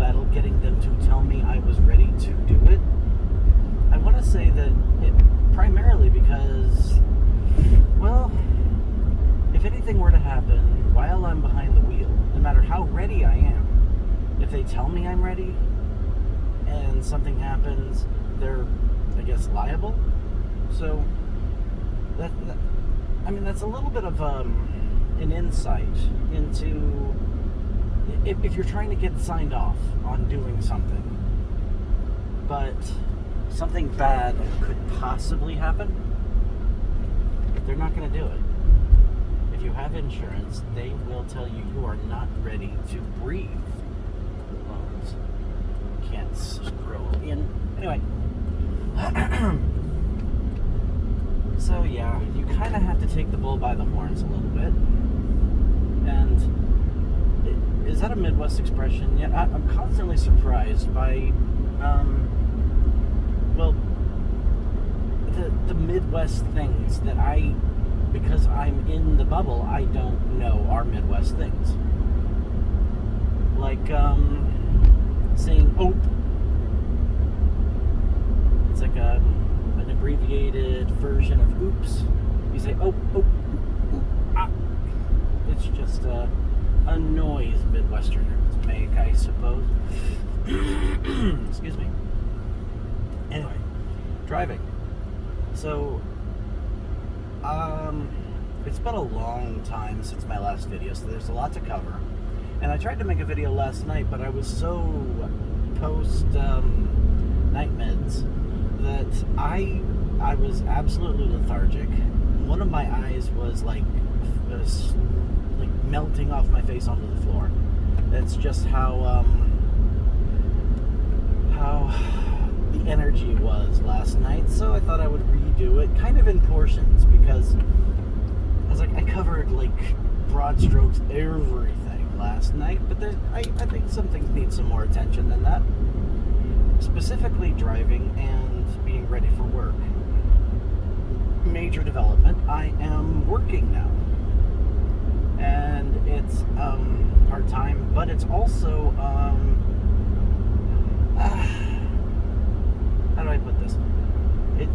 battle getting them to tell me I was ready to do it. I want to say that primarily because, well, if anything were to happen while I'm behind the wheel, no matter how ready I am, if they tell me I'm ready and something happens, they're, I guess, liable. So that's a little bit of an insight into if you're trying to get signed off on doing something, but something bad could possibly happen, they're not going to do it. If you have insurance, they will tell you you are not ready to breathe. Can't scroll in. Anyway. So yeah, you kind of have to take the bull by the horns a little bit. And is that a Midwest expression? Yeah, I'm constantly surprised by, the Midwest things that because I'm in the bubble, I don't know are Midwest things. Like, saying "ope." It's like an abbreviated version of "oops." You say "ope, ope, oop, ah." It's just a noise Midwesterners make, I suppose. Excuse me. Anyway, driving. So, it's been a long time since my last video, so there's a lot to cover. And I tried to make a video last night, but I was so post night meds that I was absolutely lethargic. One of my eyes was like melting off my face onto the floor. That's just how the energy was last night. So I thought I would redo it, kind of in portions, because I covered broad strokes everything last night, but I think some things need some more attention than that. Specifically driving and being ready for work. Major development, I am working now. And it's part-time, but it's also, how do I put this?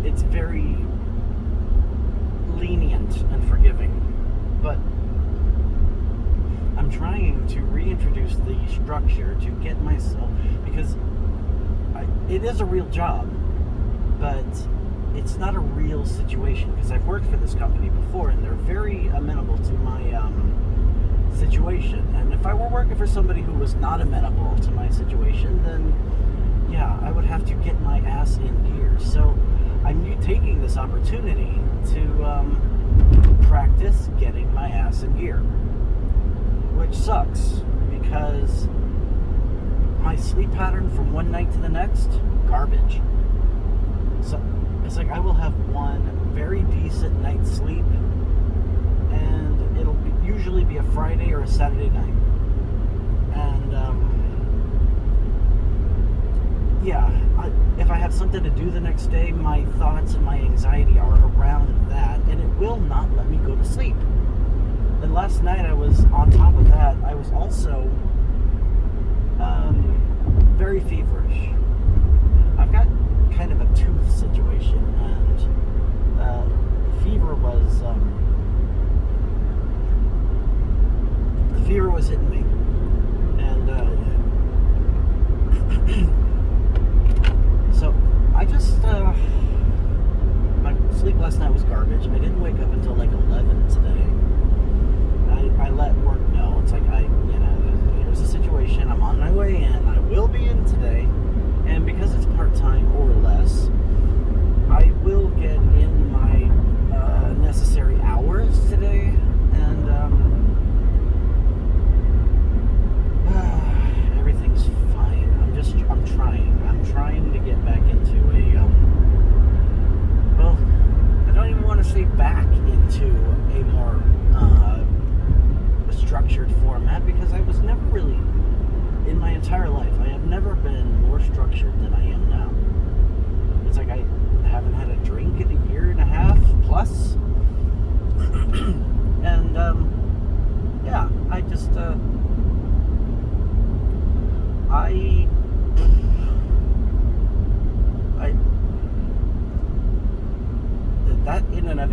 It's very lenient and forgiving, but I'm trying to reintroduce the structure to get myself, because it is a real job, but it's not a real situation, because I've worked for this company before and they're very amenable to my situation. And if I were working for somebody who was not amenable to my situation, then yeah, I would have to get my ass in gear. So I'm taking this opportunity to practice getting my ass in gear, which sucks because my sleep pattern from one night to the next, garbage. So it's like I will have one very decent night's sleep, and it'll usually be a Friday or a Saturday night. And if I have something to do the next day, my thoughts and my anxiety are around that, and it will not let me go to sleep. And last night I was, on top of that, I was also very feverish. I've got kind of a tooth situation, and fever was hitting me, and so I just my sleep last night was garbage. I didn't wake up until 11 today. I let work know. It's like here's the situation. I'm on my way in. I will be in today, and because it's part-time or less, I will get in my necessary hours today, and everything's fine. I'm trying to get back into I don't even want to say back into a more structured format, because I was never really, in my entire life, I have never been more structured than I am now. It's like I haven't had a drink in a year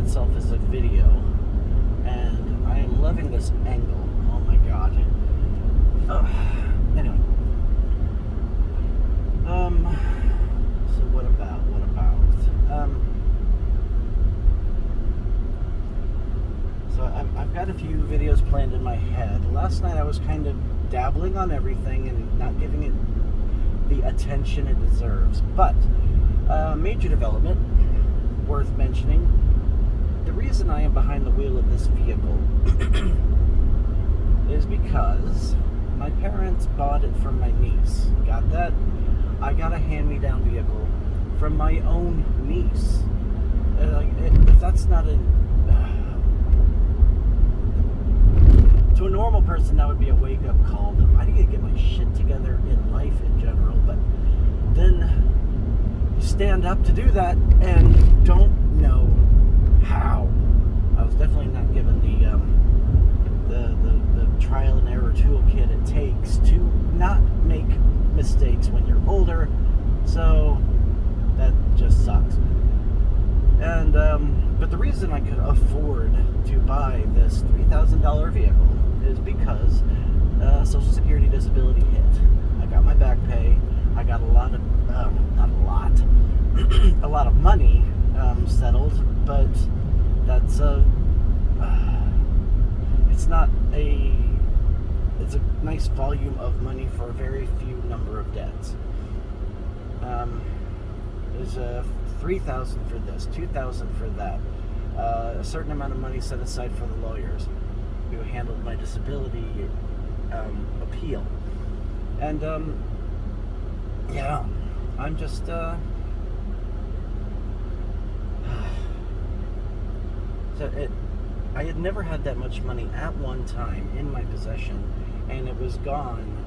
itself as a video, and I am loving this angle. Oh my god. Anyway. So what about? So I've got a few videos planned in my head. Last night I was kind of dabbling on everything and not giving it the attention it deserves. But major development worth mentioning. The reason I am behind the wheel of this vehicle is because my parents bought it from my niece. Got that? I got a hand-me-down vehicle from my own niece. If that's not to a normal person, that would be a wake-up call. I need to get my shit together in life in general, but then you stand up to do that and don't know how. I was definitely not given the trial and error toolkit it takes to not make mistakes when you're older, so that just sucks. And but the reason I could afford to buy this $3,000 vehicle is because Social Security disability hit. I got my back pay. I got a lot of a lot of money settled, but that's it's a nice volume of money for a very few number of debts. There's $3,000 for this, $2,000 for that, a certain amount of money set aside for the lawyers who handled my disability appeal, and yeah, I'm just I had never had that much money at one time in my possession, and it was gone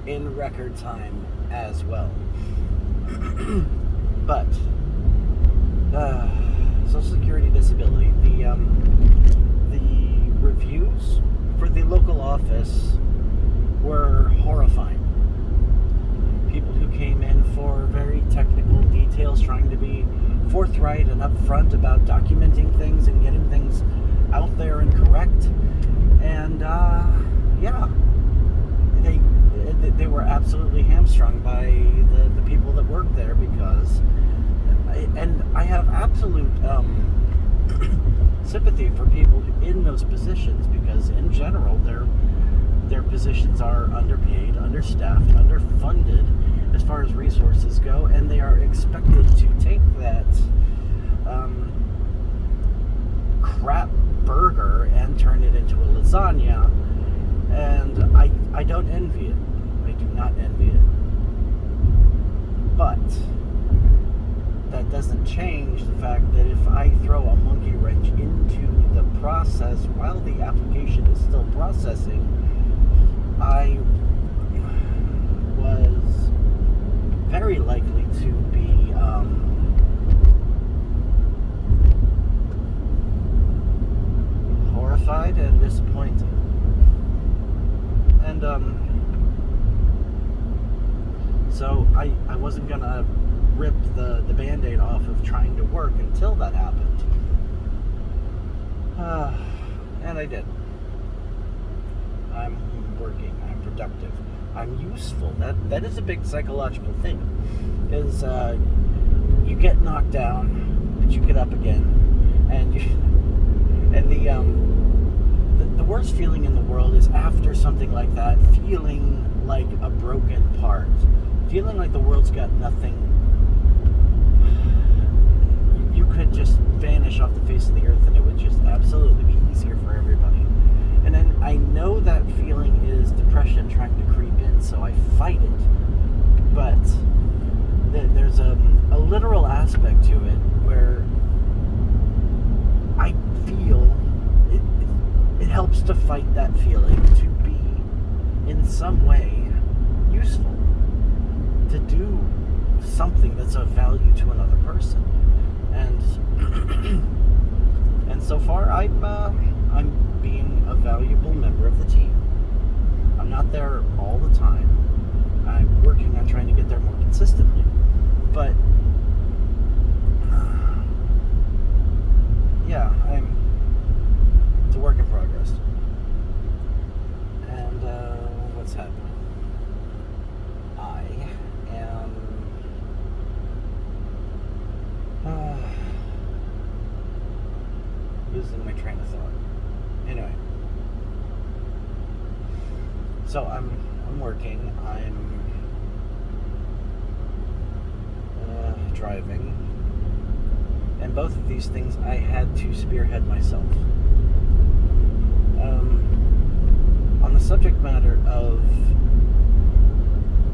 in record time as well. But Social Security disability, the reviews for the local office were horrifying. People who came in for very technical details, trying to be forthright and upfront about documenting things and getting things out there and correct, and yeah, they were absolutely hamstrung by the people that work there, because I have absolute sympathy for people in those positions, because in general their positions are underpaid, understaffed, underfunded as far as resources go, and they are expected to take that crap burger and turn it into a lasagna, and I don't envy it. I do not envy it. But that doesn't change the fact that if I throw a monkey wrench into the process while the application is still processing, I was very likely to be horrified and disappointed. And so I wasn't gonna rip the Band-Aid off of trying to work until that happened. And I did. I'm working, I'm productive, I'm useful. That is a big psychological thing. Is you get knocked down, but you get up again, and the worst feeling in the world is after something like that, feeling like a broken part, feeling like the world's got nothing. You could just vanish off the face of the earth, and it would just absolutely be easier for everybody. And then I know that feeling is depression trying to creep in, so I fight it. But there's a literal aspect to it where I feel it helps to fight that feeling, to be in some way useful, to do something that's of value to another person. And and so far I'm being a valuable member of the team. I'm not there all the time. I'm working on trying to get there more consistently. But yeah, losing my train of thought. Anyway, so I'm working. I'm driving, and both of these things I had to spearhead myself. On the subject matter of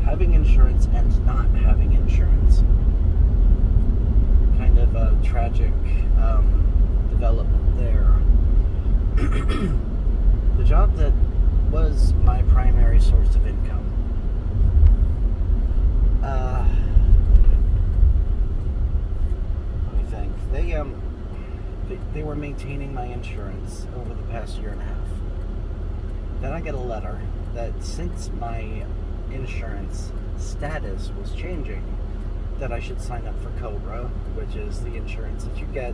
having insurance and not having insurance, kind of a tragic development there. The job that was my primary source of income, let me think. They were maintaining my insurance over the past year and a half. Then I get a letter that since my insurance status was changing, that I should sign up for COBRA, which is the insurance that you get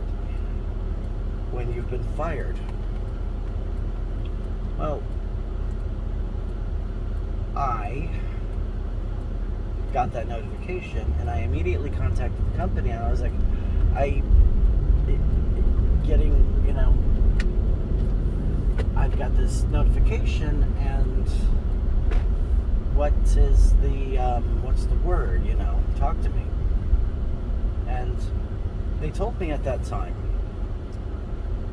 when you've been fired. Well, I got that notification and I immediately contacted the company, and I was like, I've got this notification, and what's the word, talk to me. And they told me at that time,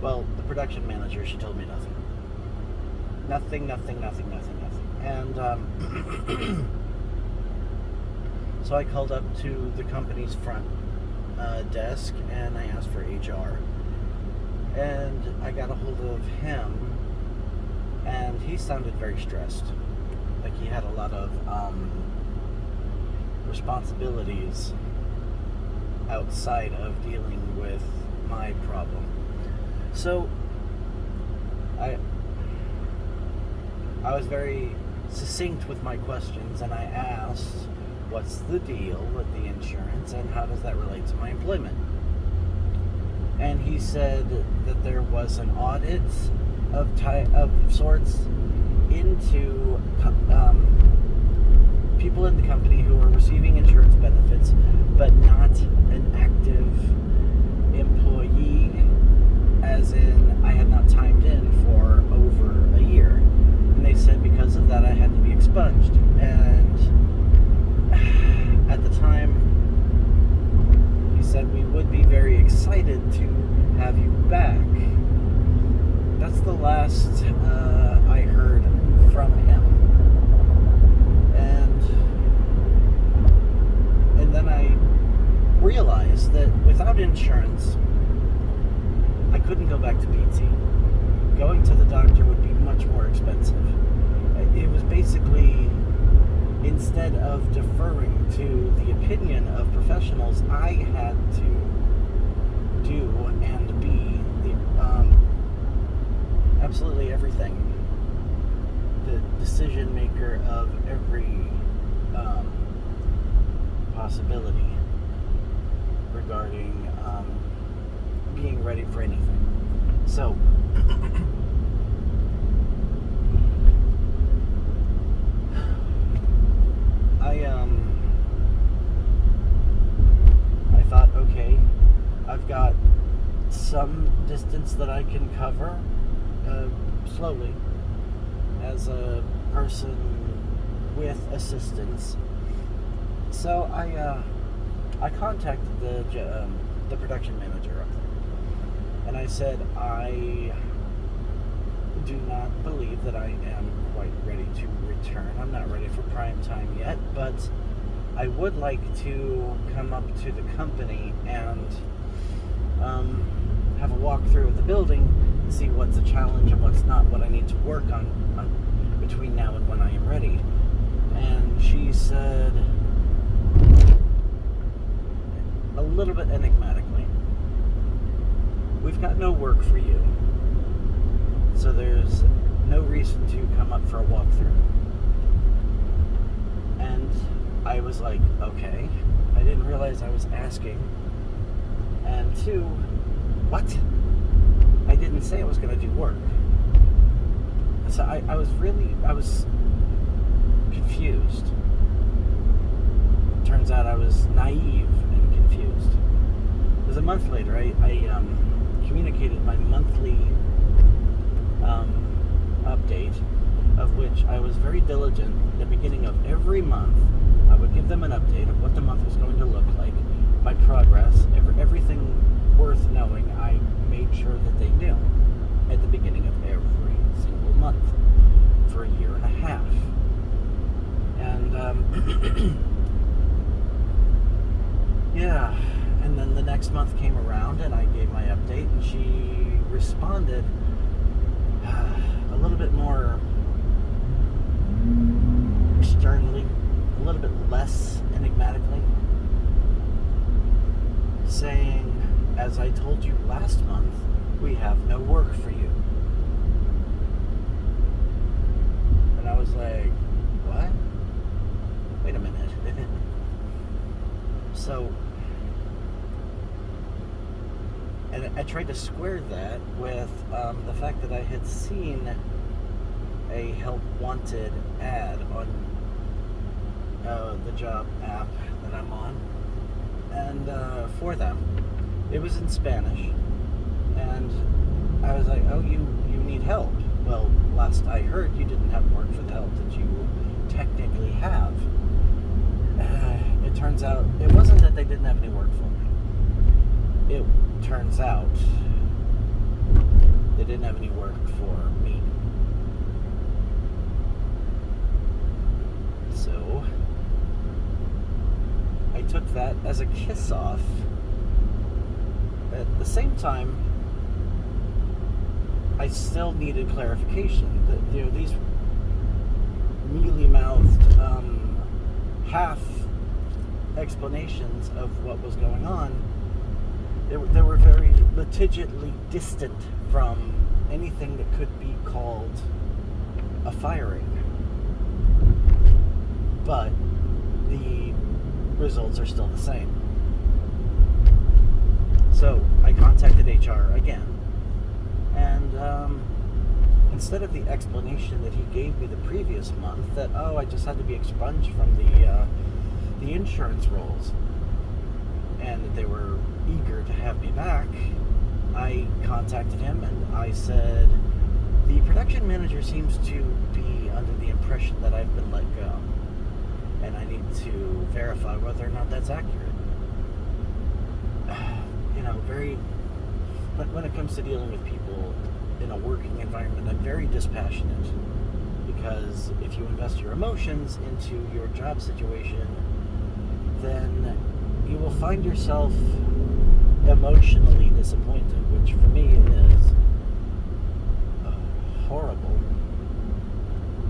well, the production manager, she told me nothing. Nothing. And so I called up to the company's front desk, and I asked for HR. And I got a hold of him, and he sounded very stressed. Like he had a lot of responsibilities outside of dealing with my problem. So I was very succinct with my questions, and I asked, what's the deal with the insurance and how does that relate to my employment? And he said that there was an audit of sorts into people in the company who are receiving insurance benefits but not an active employee, as in I had not timed in for over a year. And they said because of that I had to be expunged. And at the time he said we would be very excited to have you back. That's the last I heard from him. And then I realized that without insurance, I couldn't go back to PT. Going to the doctor would be much more expensive. It was basically, instead of deferring to the opinion of professionals, I had to do and be absolutely everything. The decision maker of every possibility regarding being ready for anything. So I thought, okay, I've got some distance that I can cover slowly as a person with assistance. So I contacted the production manager up there, and I said, I do not believe that I am quite ready to return. I'm not ready for prime time yet, but I would like to come up to the company and have a walkthrough of the building, see what's a challenge and what's not, what I need to work on between now and when I am ready. And she said, a little bit enigmatically, we've got no work for you, so there's no reason to come up for a walkthrough. And I was like, okay, I didn't realize I was asking. And two, what? I didn't say I was going to do work. So I was confused. Turns out I was naive and confused. It was a month later, he communicated my monthly update, of which I was very diligent. At the beginning of every month, I would give them an update of what the month was going to look like, my progress, everything worth knowing. I made sure that they knew at the beginning of every single month for a year and a half. And yeah, and then the next month came around and I gave my update, and she responded a little bit more sternly, a little bit less enigmatically, saying, as I told you last month, we have no work for you. And I was like, what? Wait a minute. So, and I tried to square that with the fact that I had seen a help wanted ad on the job app that I'm on, and for them. It was in Spanish, and I was like, oh, you need help. Well, last I heard, you didn't have work for the help that you technically have. It turns out, it wasn't that they didn't have any work for me. It turns out they didn't have any work for me. So I took that as a kiss-off. At the same time, I still needed clarification. That, these mealy-mouthed half explanations of what was going on, they were very litigiously distant from anything that could be called a firing. But the results are still the same. So I contacted HR again, and instead of the explanation that he gave me the previous month, that, oh, I just had to be expunged from the insurance rolls, and that they were eager to have me back, I contacted him and I said, the production manager seems to be under the impression that I've been let go, and I need to verify whether or not that's accurate. When it comes to dealing with people in a working environment, I'm very dispassionate, because if you invest your emotions into your job situation, then you will find yourself emotionally disappointed, which for me is horrible.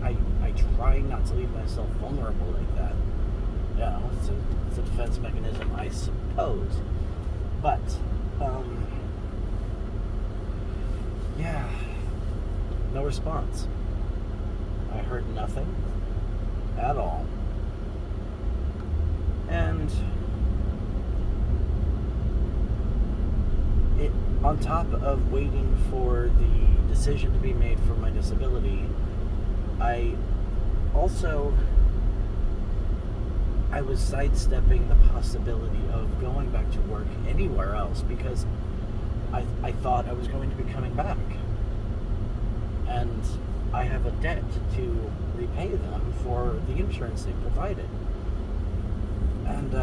I try not to leave myself vulnerable like that. Yeah, it's a defense mechanism, I suppose. But, yeah, no response. I heard nothing at all. And on top of waiting for the decision to be made for my disability, I was sidestepping the possibility of going back to work anywhere else, because I thought I was going to be coming back, and I have a debt to repay them for the insurance they provided. And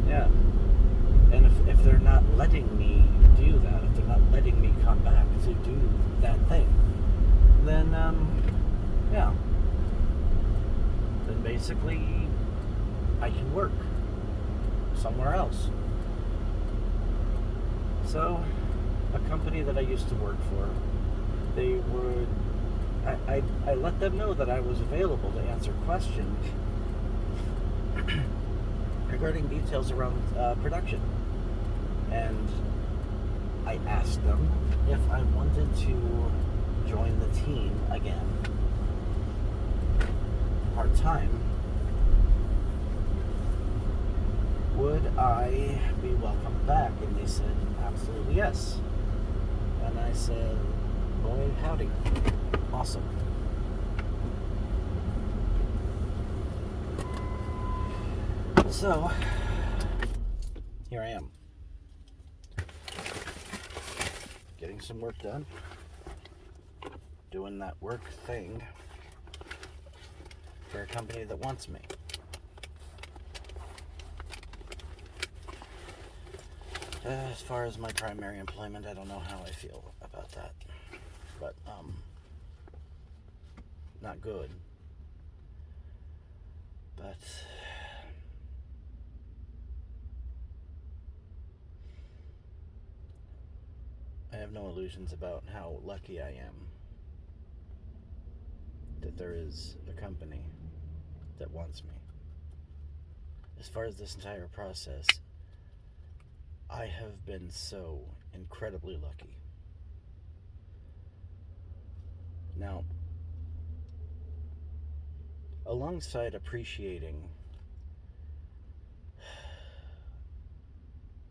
yeah, and if they're not letting me do that, if they're not letting me come back to do that thing, then yeah, then basically I can work somewhere else. So a company that I used to work for, I let them know that I was available to answer questions regarding details around production. And I asked them if I wanted to join the team again, part-time. Would I be welcome back? And they said, absolutely yes. And I said, boy, howdy. Awesome. So, here I am. getting some work done, doing that work thing for a company that wants me. As far as my primary employment, I don't know how I feel about that, but not good. But I have no illusions about how lucky I am that there is a company that wants me. As far as this entire process, I have been so incredibly lucky. Now, alongside appreciating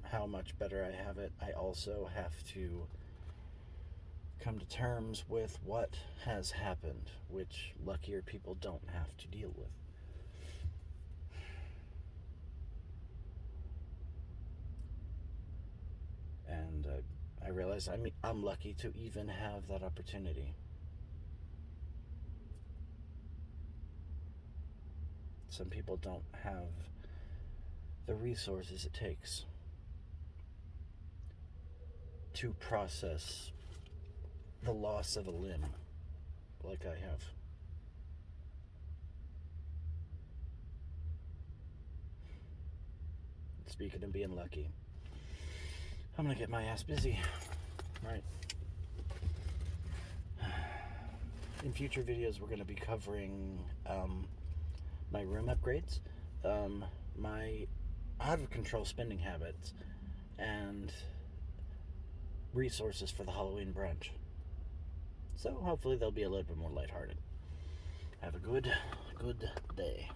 how much better I have it, I also have to come to terms with what has happened, which luckier people don't have to deal with. And I realize I'm lucky to even have that opportunity. Some people don't have the resources it takes to process the loss of a limb like I have. Speaking of being lucky, I'm gonna get my ass busy. Right. In future videos, we're gonna be covering my room upgrades, my out of control spending habits, and resources for the Halloween brunch. So hopefully they'll be a little bit more lighthearted. Have a good day.